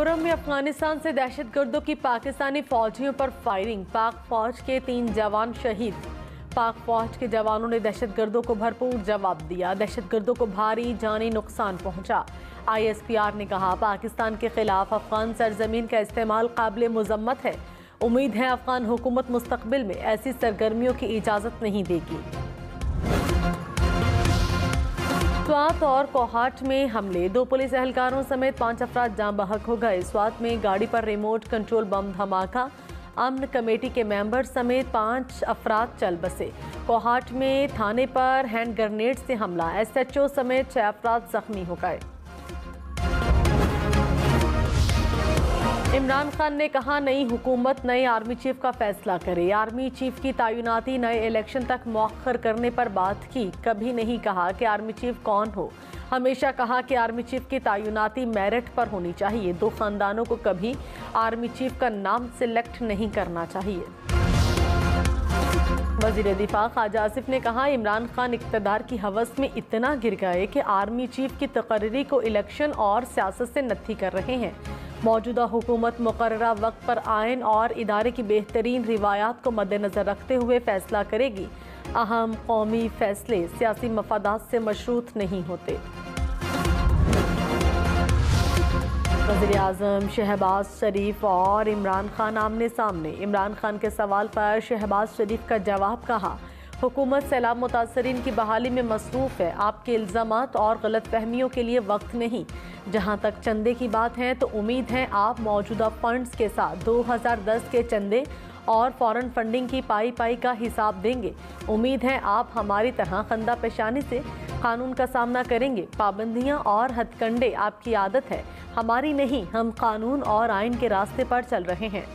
मिजोरम में अफगानिस्तान से दहशतगर्दों की पाकिस्तानी फौजियों पर फायरिंग, पाक फौज के 3 जवान शहीद। पाक फौज के जवानों ने दहशतगर्दों को भरपूर जवाब दिया। दहशतगर्दों को भारी जानी नुकसान पहुंचा। ISPR ने कहा, पाकिस्तान के खिलाफ अफगान सरजमीन का इस्तेमाल काबिल मुजम्मत है। उम्मीद है अफगान हुकूमत मुस्तकबिल में ऐसी सरगर्मियों की इजाज़त नहीं देगी। स्वात और कोहाट में हमले, 2 पुलिस एहलकारों समेत 5 अफराद जाँ बहक हो गए। स्वात में गाड़ी पर रिमोट कंट्रोल बम धमाका, अमन कमेटी के मेंबर समेत 5 अफराद चल बसे। कोहाट में थाने पर हैंड ग्रेनेड से हमला, SHO समेत 6 अफराद जख्मी हो गए। इमरान खान ने कहा, नई हुकूमत नए आर्मी चीफ का फैसला करे। आर्मी चीफ की तैनाती नए इलेक्शन तक मौखर करने पर बात की। कभी नहीं कहा कि आर्मी चीफ कौन हो, हमेशा कहा कि आर्मी चीफ की तैनाती मेरिट पर होनी चाहिए। 2 खानदानों को कभी आर्मी चीफ का नाम सिलेक्ट नहीं करना चाहिए। वज़ीर दिफा ख्वाजा आसिफ ने कहा, इमरान खान इक़्तिदार की हवस में इतना गिर गए कि आर्मी चीफ की तकर्री को इलेक्शन और सियासत से नत्थी कर रहे हैं। मौजूदा हुकूमत मुकर्ररा वक्त पर आइन और इदारे की बेहतरीन रिवायात को मद्देनज़र रखते हुए फैसला करेगी। अहम कौमी फैसले सियासी मफादात से मशरूत नहीं होते। वज़ीर आज़म शहबाज शरीफ और इमरान खान आमने सामने। इमरान खान के सवाल पर शहबाज शरीफ का जवाब, कहा, हुकूमत सैलाब मुतासरीन की बहाली में मसरूफ़ है। आपके इल्ज़ामात और गलत फहमियों के लिए वक्त नहीं। जहाँ तक चंदे की बात है तो उम्मीद है आप मौजूदा फंड्स के साथ 2010 के चंदे और फॉरेन फंडिंग की पाई का हिसाब देंगे। उम्मीद है आप हमारी तरह खंदा पेशानी से कानून का सामना करेंगे। पाबंदियाँ और हथकंडे आपकी आदत है, हमारी नहीं। हम कानून और आइन के रास्ते पर चल रहे हैं।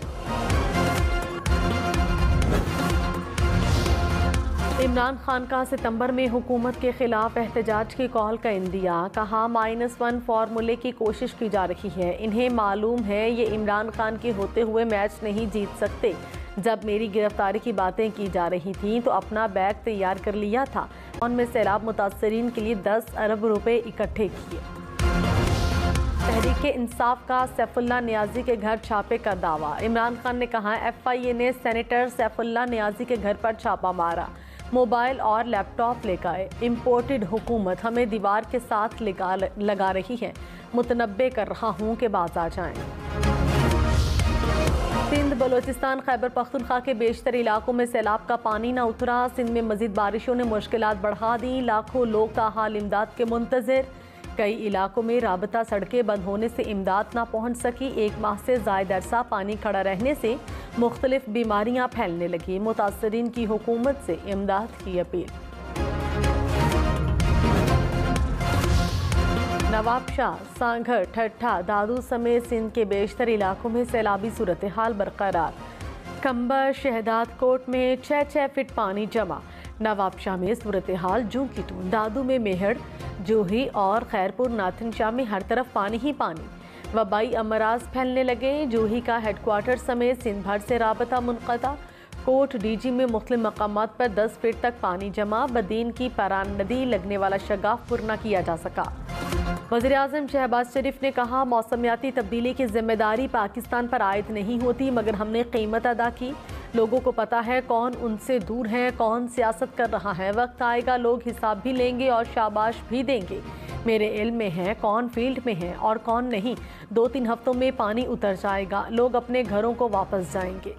इमरान खान का सितंबर में हुकूमत के खिलाफ एहतजाज की कॉल का इंदिया, कहा, -1 फार्मूले की कोशिश की जा रही है। इन्हें मालूम है ये इमरान खान के होते हुए मैच नहीं जीत सकते। जब मेरी गिरफ्तारी की बातें की जा रही थी तो अपना बैग तैयार कर लिया था। उनमें सैलाब मुतासरीन के लिए 10 अरब रुपए इकट्ठे किए। तहरीक इंसाफ का सैफुल्ला नियाजी के घर छापे का दावा। इमरान खान ने कहा, FIA ने सेनेटर सैफुल्ला नियाजी के घर पर छापा मारा, मोबाइल और लैपटॉप ले गए। इम्पोर्टेड हुकूमत हमें दीवार के साथ लगा रही है। मुतनब्बे कर रहा हूँ कि बाज आ जाएं। सिंध, बलोचिस्तान, खैबर पख्तूनख्वा के बेशतर इलाकों में सैलाब का पानी न उतरा। सिंध में मजीद बारिशों ने मुश्किलात बढ़ा दी। लाखों लोग ताहाल इमदाद के मुंतज़िर। कई इलाकों में राबता सड़कें बंद होने से इमदाद ना पहुँच सकी। 1 माह से ज़ायद अरसा पानी खड़ा रहने से मुख्तलिफ बीमारियाँ फैलने लगी। मुतासरीन की हुकूमत से इमदाद की अपील। नवाबशाह, सांघर, ठट्ठा, दादू समेत सिंध के बेशतर इलाकों में सैलाबी सूरत हाल बरकरार। कंबर, शहदाद कोट में 6 फीट पानी जमा। नवाबशाह में सूरत हाल जूं की तूं। दादू में मेहड़, जूही और खैरपुर नाथनशाह में हर तरफ पानी ही पानी। वबाई अमराज फैलने लगे। जूही का हेडक्वार्टर समेत सिंध भर से राबता मुनक़ता। कोट DG में मुख्तलिफ मकामात पर 10 फीट तक पानी जमा। बदीन की परान नदी लगने वाला शगाफ पूरा किया जा सका। वज़ीर आज़म शहबाज शरीफ ने कहा, मौसमियाती तब्दीली की जिम्मेदारी पाकिस्तान पर आयद नहीं होती, मगर हमने कीमत अदा की। लोगों को पता है कौन उनसे दूर है, कौन सियासत कर रहा है। वक्त आएगा लोग हिसाब भी लेंगे और शाबाश भी देंगे। मेरे इल्म में है कौन फील्ड में है और कौन नहीं। 2-3 हफ्तों में पानी उतर जाएगा, लोग अपने घरों को वापस जाएंगे।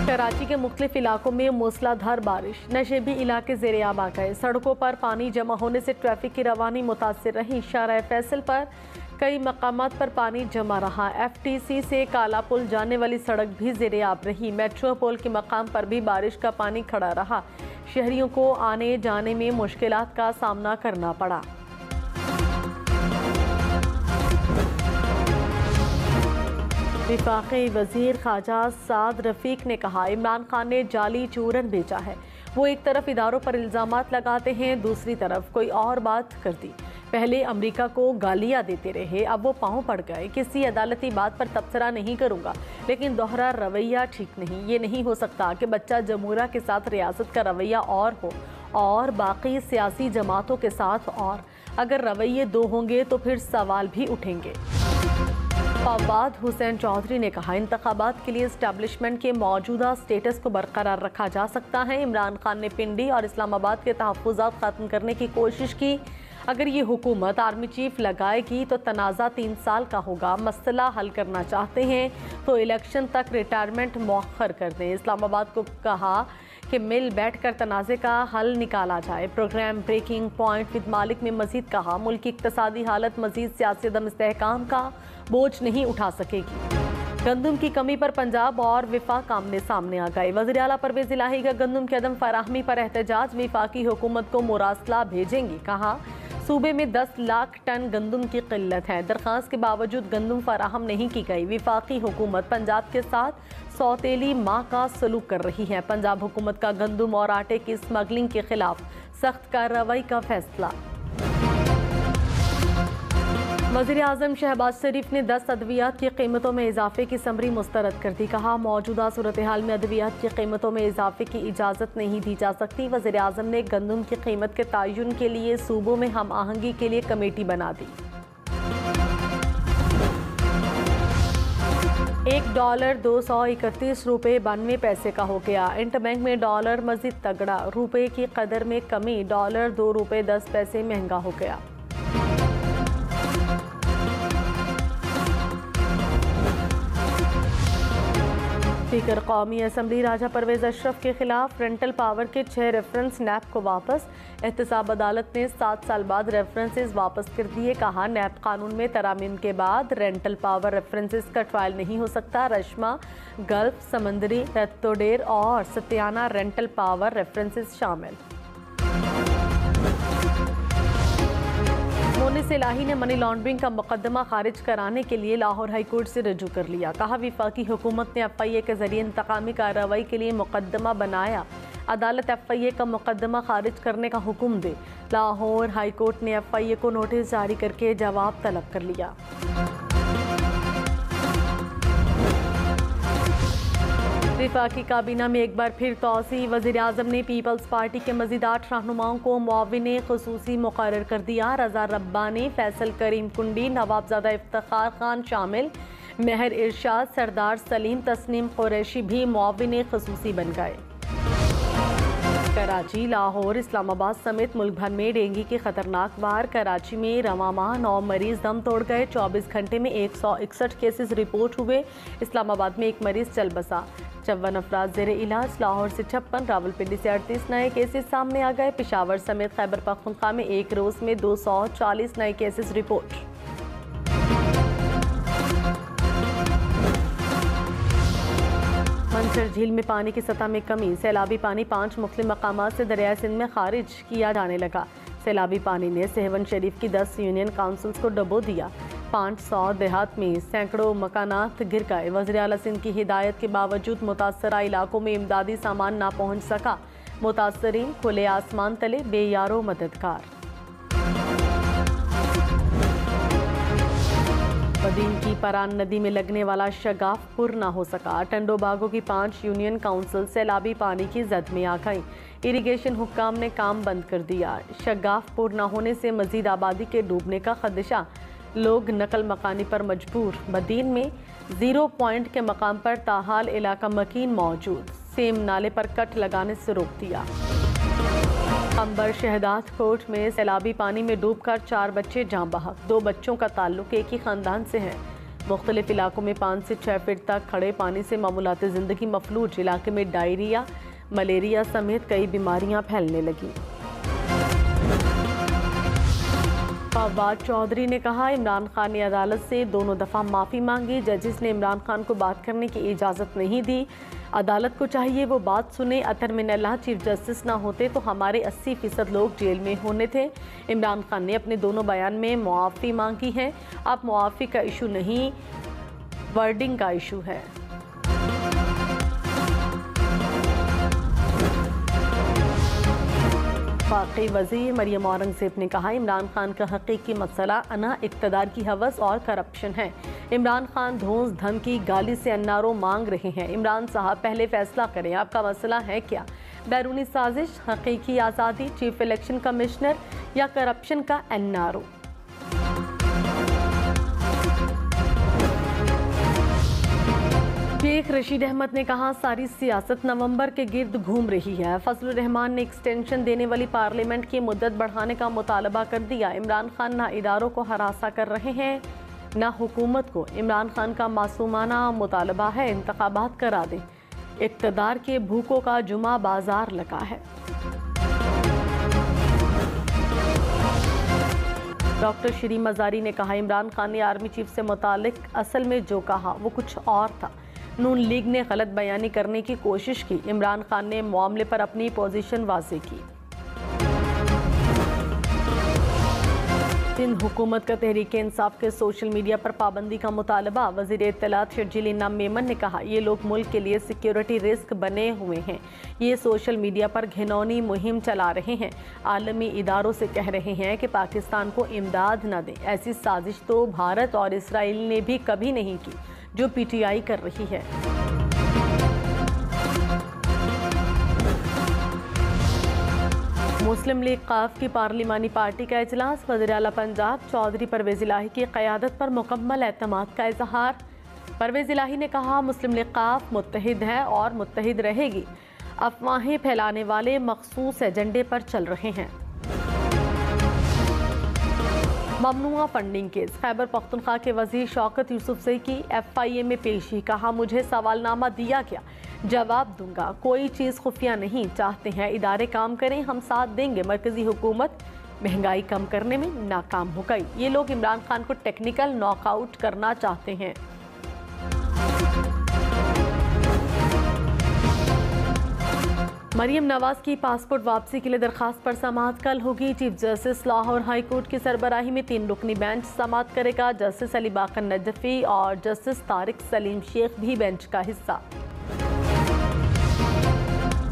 कराची के मुख्तलिफ इलाकों में मूसलाधार बारिश, नशेबी इलाके ज़ेर-ए-आब आ गए। सड़कों पर पानी जमा होने से ट्रैफिक की रवानी मुतासिर रही। शाहराह फैसल पर कई मकामात पर पानी जमा रहा। FTC से काला पुल जाने वाली सड़क भी ज़ेर-ए-आब रही। मेट्रो पुल के मकाम पर भी बारिश का पानी खड़ा रहा। शहरियों को आने जाने में मुश्किलात का सामना करना पड़ा। विफाकी वज़ीर ख्वाजा साद रफ़ीक ने कहा, इमरान खान ने जाली चूरन बेचा है। वो एक तरफ इदारों पर इल्ज़ामात लगाते हैं, दूसरी तरफ कोई और बात कर दी। पहले अमेरिका को गालियां देते रहे, अब वो पाँव पड़ गए। किसी अदालती बात पर तबसरा नहीं करूंगा, लेकिन दोहरा रवैया ठीक नहीं। ये नहीं हो सकता कि बच्चा जमहूरिया के साथ रियासत का रवैया और हो और बाकी सियासी जमातों के साथ और अगर रवैये दो होंगे तो फिर सवाल भी उठेंगे। फवाद हुसैन चौधरी ने कहा, इंतखाबात के लिए इस्टेब्लिशमेंट के मौजूदा स्टेटस को बरकरार रखा जा सकता है। इमरान खान ने पिंडी और इस्लामाबाद के तहफ़्फ़ुज़ात ख़त्म करने की कोशिश की। अगर ये हुकूमत आर्मी चीफ लगाएगी तो तनाज़ा 3 साल का होगा। मसला हल करना चाहते हैं तो इलेक्शन तक रिटायरमेंट मौखर कर दें। इस्लामाबाद को कहा कि मिल बैठकर तनाज़े का हल निकाला जाए। प्रोग्राम ब्रेकिंग पॉइंट विद मालिक में मजीद कहा, मुल्क की इक्तसादी हालत मजीद सियासी अदम इस्तेहकाम का बोझ नहीं उठा सकेगी। गंदम की कमी पर पंजाब और विफाक आमने सामने आ गए। वज़ीर आला परवेज़ इलाही का गंदम की अदम फराहमी पर एहतजाज, विफाकी हुकूमत को मुरासला भेजेंगी। कहा, सूबे में 10 लाख टन गंदम की किल्लत है। दरख्वास्त के बावजूद गंदम फराहम नहीं की गई। विफाकी हुकूमत पंजाब के साथ सौतेली माह का सलूक कर रही है। पंजाब हुकूमत का गंदम और आटे की स्मगलिंग के खिलाफ सख्त कार्रवाई का फैसला। वज़ीर आज़म शहबाज शरीफ ने 10 अद्वियात की कीमतों में इजाफे की समरी मुस्तरद कर दी। कहा, मौजूदा सूरत हाल में अद्वियात की कीमतों में इजाफे की इजाज़त नहीं दी जा सकती। वज़ीर आज़म ने गंदम की कीमत के तयन के लिए सूबों में हम आहंगी के लिए कमेटी बना दी। $1 $231.92 का हो गया। इंटरबैंक में डॉलर मजीद तगड़ा, रुपए की कदर में कमी, डॉलर $2.10 महंगा हो गया। स्पीकर कौमी असम्बली राजा परवेज अशरफ के खिलाफ रेंटल पावर के 6 रेफरेंस नैब को वापस। एहतसाब अदालत ने 7 साल बाद रेफरेंसेस वापस कर दिए। कहा, नैब कानून में तरामीम के बाद रेंटल पावर रेफरेंसेस का ट्रायल नहीं हो सकता। रश्मा, गल्फ, समंदरी, रत्तोडेर और सत्याना रेंटल पावर रेफरेंसेस शामिल। मोनिस इलाही ने मनी लॉन्ड्रिंग का मुकदमा खारिज कराने के लिए लाहौर हाई कोर्ट से रजू कर लिया। कहा, विफाकी हुकूमत ने FIA के जरिए इंतकामी कार्रवाई के लिए मुकदमा बनाया। अदालत FIA का मुकदमा खारिज करने का हुक्म दे। लाहौर हाई कोर्ट ने FIA को नोटिस जारी करके जवाब तलब कर लिया। विफाकी काबीना में एक बार फिर तोसी। वज़ीर आज़म ने पीपल्स पार्टी के मज़ीद 8 रहनुमाओं को मुआविन ख़ुसूसी मुक़र्रर कर दिया। रज़ा रब्बानी, फैसल करीम कुंडी, नवाबज़ादा इफ्तिखार खान शामिल। महर इरशाद, सरदार सलीम, तस्नीम कुरैशी भी मुआविन ख़ुसूसी बन गए। कराची, लाहौर, इस्लामाबाद समेत मुल्क भर में डेंगू की खतरनाक वार। कराची में रवां माह 9 मरीज दम तोड़ गए। 24 घंटे में 161 केसेस रिपोर्ट हुए। इस्लामाबाद में 1 मरीज चल बसा। 54 अफराद ज़ेरे इलाज। लाहौर से 56, रावलपिंडी से 38 नए केसेस सामने आ गए। पेशावर समेत खैबर पख्तूनख्वा में एक रोज़ में 240 नए केसेस रिपोर्ट। मंसर झील में पानी की सतह में कमी। सैलाबी पानी 5 मुख्तलिफ मकामात से दरिया सिंध में खारिज किया जाने लगा। सैलाबी पानी ने सेहवन शरीफ की 10 यूनियन काउंसिल्स को डुबो दिया। 500 देहात में सैकड़ों मकानात गिर गए। वज़ीर आला सिंध की हिदायत के बावजूद मुतासरा इलाकों में इमदादी सामान ना पहुँच सका। मुतासरीन खुले आसमान तले बेयारो मददगार। बदीन की परान नदी में लगने वाला शगाफ पुर ना हो सका। टंडो बागों की 5 यूनियन काउंसिल सैलाबी पानी की जद में आ गई। इरिगेशन हुक्काम ने काम बंद कर दिया। शगाफ पुर ना होने से मजीद आबादी के डूबने का खदशा। लोग नकल मकानी पर मजबूर। बदीन में 0 पॉइंट के मकाम पर ताहाल इलाका मकीन मौजूद। सेम नाले पर कट लगाने से रोक दिया। अंबर शहदाद कोट में सैलाबी पानी में डूबकर 4 बच्चे जाँ बहक। 2 बच्चों का ताल्लुक एक ही खानदान से है। मुख्तलिफ इलाकों में 5 से 6 फीट तक खड़े पानी से मामूलात ज़िंदगी मफलूज। इलाके में डायरिया, मलेरिया समेत कई बीमारियां फैलने लगी। फवाद चौधरी ने कहा, इमरान खान ने अदालत से दोनों दफ़ा माफ़ी मांगी। जजिस ने इमरान खान को बात करने की इजाज़त नहीं दी। अदालत को चाहिए वो बात सुने। अतर मिनल्लाह चीफ जस्टिस ना होते तो हमारे 80% लोग जेल में होने थे। इमरान खान ने अपने दोनों बयान में मुआफ़ी मांगी है। अब मुआफ़ी का इशू नहीं, वर्डिंग का इशू है। वफाकी वज़ीर मरियम औरंगज़ेब ने कहा, इमरान खान का हकीकी मसला अना इक़्तिदार की हवस और करप्शन है। इमरान खान धौंस धमकी गाली से अन्नारों मांग रहे हैं। इमरान साहब पहले फैसला करें, आपका मसला है क्या? बैरूनी साजिश, हकीकी आज़ादी, चीफ इलेक्शन कमिश्नर या करप्शन का एनआरओ। शेख रशीद अहमद ने कहा, सारी सियासत नवंबर के गिर्द घूम रही है। फजलुर रहमान ने एक्सटेंशन देने वाली पार्लियामेंट की मुद्दत बढ़ाने का मुतालबा कर दिया। इमरान खान ना इदारों को हरासा कर रहे हैं ना हुकूमत को। इमरान खान का मासूमाना मुतालबा है, इंतखाबात करा दें। इक़्तिदार के भूखों का जुमा बाजार लगा है। डॉक्टर श्री मजारी ने कहा, इमरान खान ने आर्मी चीफ से मुतालिक असल में जो कहा वो कुछ और था। नून लीग ने गलत बयानी करने की कोशिश की। इमरान खान ने मामले पर अपनी पोजीशन वाज़ेह की। सिंध हुकूमत का तहरीक इंसाफ के सोशल मीडिया पर पाबंदी का मुतालबा। वज़ीर इत्तलात शर्जील इनाम मेमन ने कहा, ये लोग मुल्क के लिए सिक्योरिटी रिस्क बने हुए हैं। ये सोशल मीडिया पर घिनौनी मुहिम चला रहे हैं। आलमी इदारों से कह रहे हैं कि पाकिस्तान को इमदाद न दें। ऐसी साजिश तो भारत और इसराइल ने भी कभी नहीं की जो PTI कर रही है। मुस्लिम लीग काफ की पार्लिमानी पार्टी का इजलास। वज़ीर आला पंजाब चौधरी परवेज़ इलाही की क़यादत पर मुकम्मल एतमाद का इजहार। परवेज़ इलाही ने कहा, मुस्लिम लीग काफ मुत्तहिद है और मुत्तहिद रहेगी। अफवाहें फैलाने वाले मखसूस एजेंडे पर चल रहे हैं। ममनुआ फंडिंग केस। खैबर पख्तूनख्वा के वज़ीर शौकत यूसुफज़ई की FIA में पेशी। कहा, मुझे सवालनामा दिया गया, जवाब दूंगा। कोई चीज़ खुफिया नहीं। चाहते हैं इदारे काम करें, हम साथ देंगे। मरकजी हुकूमत महंगाई कम करने में नाकाम हो गई। ये लोग इमरान खान को टेक्निकल नॉकआउट करना चाहते हैं। मरियम नवाज की पासपोर्ट वापसी के लिए दरखास्त पर समाअत कल होगी। Chief justice Lahore high court की सरबराही में 3 रुकनी बेंच समाअत करेगा। जस्टिस अली बाकर नजफी और जस्टिस तारिक सलीम शेख भी बेंच का हिस्सा।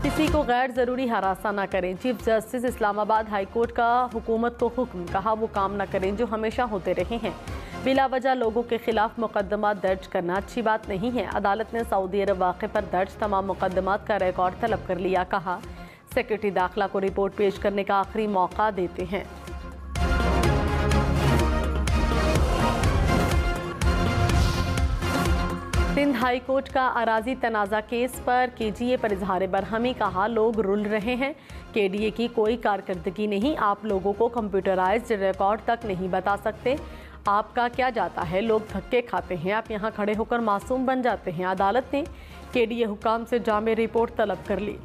किसी को गैर ज़रूरी हरासा न करें। Chief justice Islamabad high court का हुकूमत को हुक्म। कहा, वो काम न करें जो हमेशा होते रहे हैं। बिला वजह लोगों के खिलाफ मुकदमा दर्ज करना अच्छी बात नहीं है। अदालत ने सऊदी अरब वाक़े पर दर्ज तमाम मुकदमात का रिकॉर्ड तलब कर लिया। कहा, सेक्रेटरी दाखिला को रिपोर्ट पेश करने का आखिरी मौका देते हैं। सिंध हाई कोर्ट का अराजी तनाज़ा केस पर KGA पर इजहार बरहमी। कहा, लोग रुल रहे हैं। KDA की कोई कारकर्दगी नहीं। आप लोगों को कंप्यूटराइज्ड रिकॉर्ड तक नहीं बता सकते। आपका क्या जाता है, लोग धक्के खाते हैं। आप यहाँ खड़े होकर मासूम बन जाते हैं। अदालत ने KDA हुकाम से जामे रिपोर्ट तलब कर ली।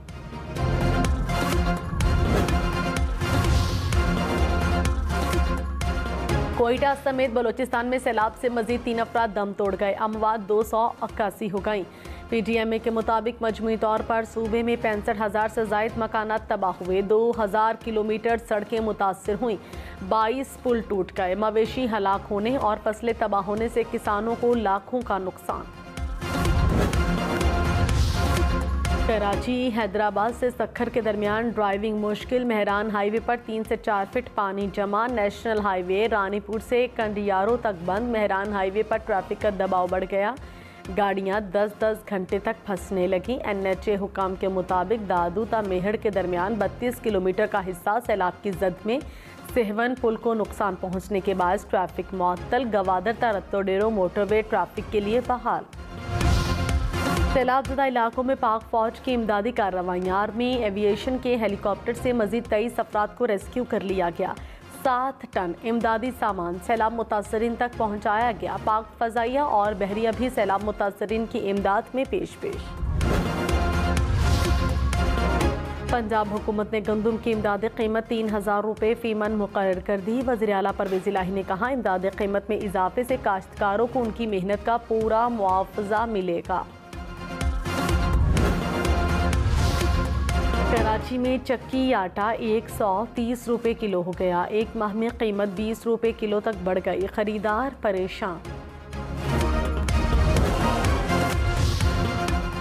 कोयटा समेत बलोचिस्तान में सैलाब से मजीद 3 अफराद दम तोड़ गए। अमवात 281 हो गई। PTMA के मुताबिक मजमूई तौर पर सूबे में 65,000 से जायद मकानात तबाह हुए। 2000 किलोमीटर सड़कें मुतासर हुई। 22 पुल टूट गए। मवेशी हलाक होने और फसलें तबाह होने से किसानों को लाखों का नुकसान। कराची हैदराबाद से सक्खर के दरमियान ड्राइविंग मुश्किल। मेहरान हाईवे पर 3 से 4 फीट पानी जमा। नेशनल हाईवे रानीपुर से कंडियारों तक बंद। मेहरान हाईवे पर ट्रैफिक का दबाव बढ़ गया। गाड़ियां 10-10 घंटे तक फंसने लगी। NHA हुकाम के मुताबिक दादू ता मेहड़ के दरमियान 32 किलोमीटर का हिस्सा सैलाब की जद में सेहवन पुल को नुकसान पहुंचने के बाद ट्रैफिक मुअत्तल। गवादर ता रत्तोडेरो मोटरवे ट्रैफिक के लिए बहाल। सैलाबज़दा इलाकों में पाक फौज की इमदादी कार्रवाइयाँ। आर्मी एविएशन के हेलीकॉप्टर से मजीद 23 अफराद को रेस्क्यू कर लिया गया। 7 टन इमदादी सामान सैलाब मुतासरीन तक पहुँचाया गया। पाक फ़ज़ाइया और बहरिया भी सैलाब मुतासरीन की इमदाद में पेश। पंजाब हुकूमत ने गंदम की इमदादी कीमत 3000 रुपये फ़ी मन मुकर्रर कर दी। वज़ीर आला परवेज़ इलाही ने कहा, इमदादी कीमत में इजाफे से काश्तकारों को उनकी मेहनत का पूरा मुआवजा मिलेगा। कराची में चक्की आटा 130 रुपये किलो हो गया। एक माह में कीमत 20 रुपये किलो तक बढ़ गई। खरीदार परेशान।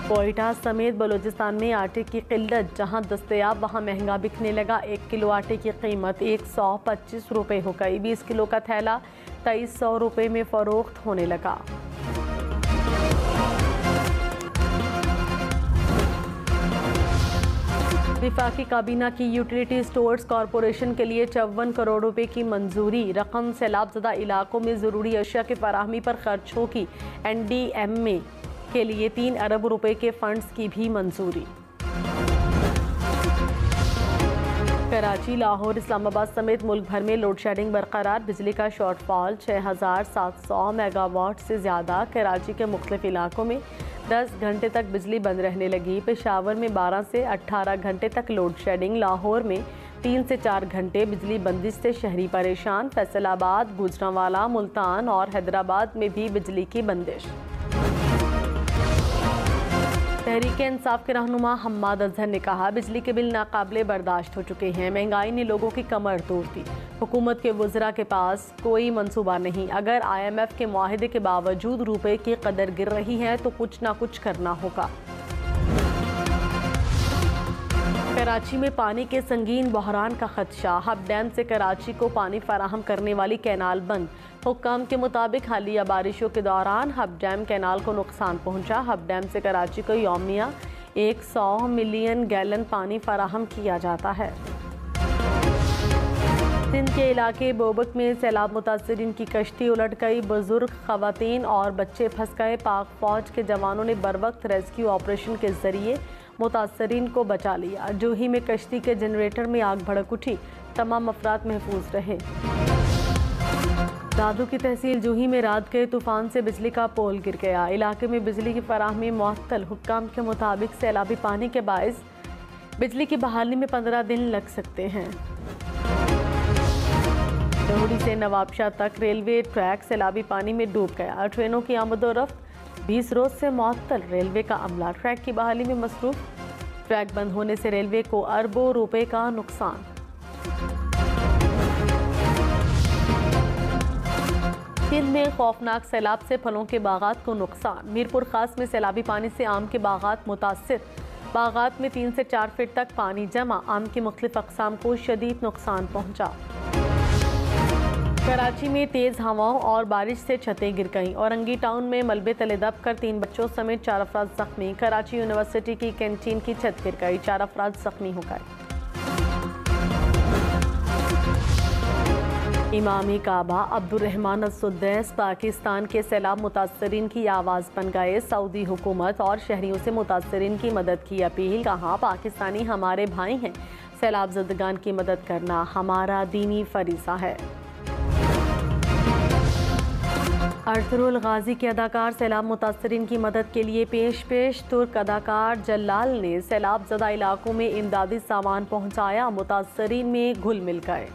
कोयटा समेत बलूचिस्तान में आटे की किल्लत। जहां दस्तयाब वहां महंगा बिकने लगा। 1 किलो आटे की कीमत 125 रुपये हो गई। 20 किलो का थैला 2300 रुपये में फरोख्त होने लगा। वफाकी काबीना की यूटिलिटी स्टोर्स कॉरपोरेशन के लिए 54 करोड़ रुपए की मंजूरी। रकम सैलाबज़दा इलाकों में ज़रूरी अशिया की फराहमी पर खर्च होगी। NDMA के लिए 3 अरब रुपए के फंड्स की भी मंजूरी। कराची, लाहौर, इस्लामाबाद समेत मुल्क भर में लोड शेडिंग बरकरार। बिजली का शॉर्टफॉल 6700 मेगावाट से ज़्यादा। कराची के मुख्तलिफ इलाकों में 10 घंटे तक बिजली बंद रहने लगी। पेशावर में 12 से 18 घंटे तक लोड शेडिंग। लाहौर में 3 से 4 घंटे बिजली बंदिश से शहरी परेशान। फैसलाबाद, गुजरांवाला, मुल्तान और हैदराबाद में भी बिजली की बंदिश। तहरीक-ए-इंसाफ के रहनुमा हम्माद अजहर ने कहा, बिजली के बिल नाकाबिले बर्दाश्त हो चुके हैं। महंगाई ने लोगों की कमर तोड़ दी। हुकूमत के वज़रा के पास कोई मंसूबा नहीं। अगर IMF के मुआहदे के बावजूद रुपए की कदर गिर रही है तो कुछ ना कुछ करना होगा। कराची में पानी के संगीन बहरान का खदशा। हब डैम से कराची को पानी फराहम करने वाली कैनाल बंद। हुक्काम के मुताबिक हालिया बारिशों के दौरान हब डैम कैनाल को नुकसान पहुंचा। हब डैम से कराची को यौमिया 100 मिलियन गैलन पानी फराहम किया जाता है। सिंध के इलाके बोबक में सैलाब मुतासरीन की कश्ती उलट गई। बुजुर्ग, खवातीन और बच्चे फंस गए। पाक फौज के जवानों ने बरवक्त रेस्क्यू ऑपरेशन के जरिए मुतासरीन को बचा लिया। जूही में कश्ती के जनरेटर में आग भड़क उठी। तमाम अफराद महफूज रहे। दादू की तहसील जूही में रात के तूफान से बिजली का पोल गिर गया। इलाके में बिजली की फराहमी मुअत्तल। हुक्काम के मुताबिक सैलाबी पानी के बायस बिजली की बहाली में 15 दिन लग सकते हैं। लोहड़ी से नवाबशाह तक रेलवे ट्रैक सैलाबी पानी में डूब गया। ट्रेनों की आमदोरफ्त 20 रोज से मुअत्तल। रेलवे का अमला ट्रैक की बहाली में मसरूफ। ट्रैक बंद होने से रेलवे को अरबों रुपए का नुकसान। सिंध में खौफनाक सैलाब से फलों के बागात को नुकसान। मीरपुर खास में सैलाबी पानी से आम के बागात मुतासिर। बागात में 3 से 4 फीट तक पानी जमा। आम की मुख्तलिफ अक़साम को शदीद नुकसान पहुंचा। कराची में तेज़ हवाओं और बारिश से छतें गिर गईं। औरंगी टाउन में मलबे तले दब कर 3 बच्चों समेत 4 अफराद जख्मी। कराची यूनिवर्सिटी की कैंटीन की छत गिर गई। 4 अफराद जख्मी हो गए। इमामी काबा अब्दुर्रहमान अस-सुद्दैस पाकिस्तान के सैलाब मुतासरीन की आवाज़ बन गए। सऊदी हुकूमत और शहरियों से मुतासरीन की मदद की अपील। कहा, पाकिस्तानी हमारे भाई हैं। सैलाब ज़दगान की मदद करना हमारा दीनी फरीज़ा है। अरतुरुल गाजी के अदाकार सैलाब मुतासरीन की मदद के लिए पेश। तुर्क अदाकार जलाल ने सैलाब ज़दा इलाकों में इमदादी सामान पहुँचाया। मुतासरीन में घुल मिल गए।